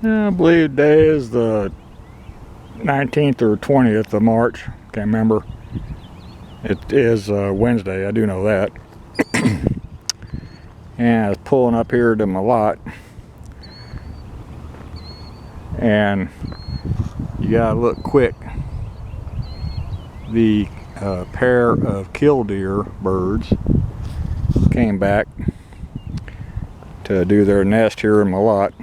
I believe today is the 19th or 20th of March. Can't remember. It is Wednesday, I do know that. And I was pulling up here to my lot. And you gotta look quick. The pair of killdeer birds came back to do their nest here in my lot.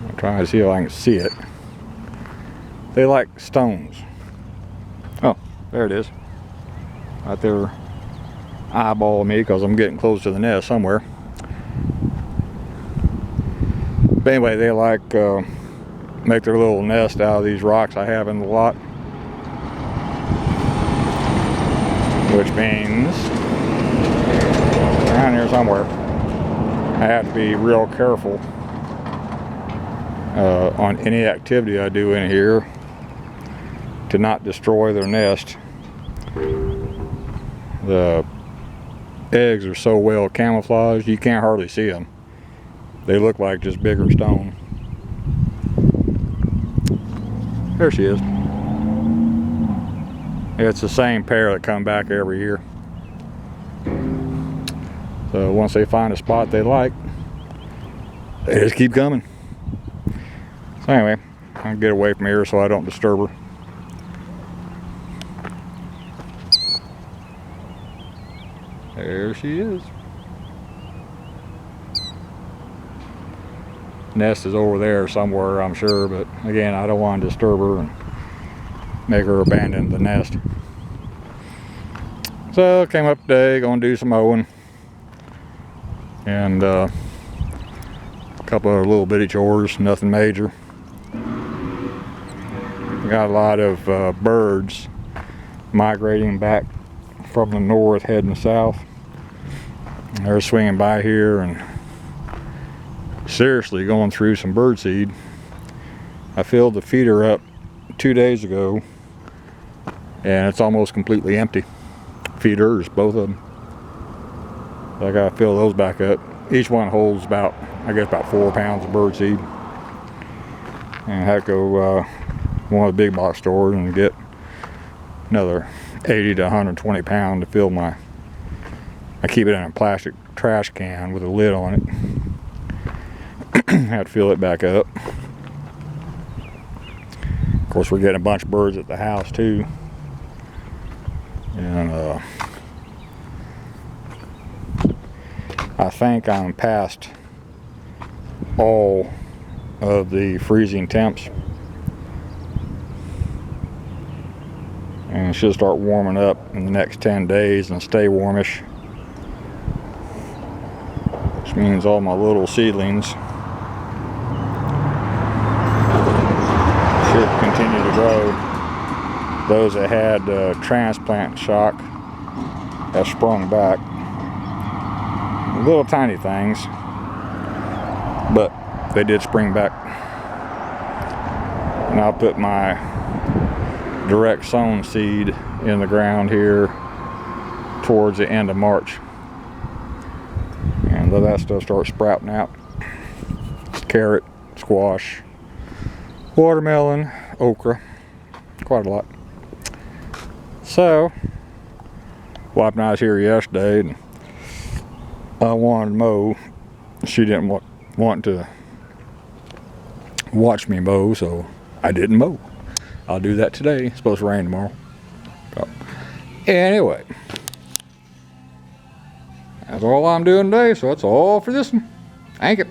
I'm trying to see if I can see it. They like stones. Oh, there it is. Right there, eyeballing me because I'm getting close to the nest somewhere. But anyway, they like make their little nest out of these rocks I have in the lot. Which means around here somewhere I have to be real careful on any activity I do in here to not destroy their nest. The eggs are so well camouflaged you can't hardly see them. They look like just bigger stone. There she is. It's the same pair that come back every year. So once they find a spot they like, they just keep coming. So anyway, I'll get away from here so I don't disturb her. There she is. Nest is over there somewhere, I'm sure, but again, I don't want to disturb her and make her abandon the nest. So came up today, gonna do some mowing and a couple of little bitty chores, nothing major. Got a lot of birds migrating back from the north heading south. They're swinging by here and seriously going through some bird seed. I filled the feeder up 2 days ago and it's almost completely empty. Feeders, both of them. So I gotta fill those back up. Each one holds about, I guess, about 4 pounds of bird seed. And I have to go one of the big box stores and get another 80 to 120 pound to fill my, I keep it in a plastic trash can with a lid on it. I have to fill it back up. Of course, we're getting a bunch of birds at the house too. And I think I'm past all of the freezing temps. And it should start warming up in the next 10 days and stay warmish. Which means all my little seedlings should continue to grow. Those that had transplant shock have sprung back. Little tiny things, but they did spring back. And I'll put my direct sown seed in the ground here towards the end of March. And let that stuff start sprouting out. Carrot, squash, watermelon, okra, quite a lot. So, wife and I was here yesterday and I wanted to mow. She didn't want to watch me mow, so I didn't mow. I'll do that today. It's supposed to rain tomorrow. So, anyway, that's all I'm doing today, so that's all for this one. Thank you.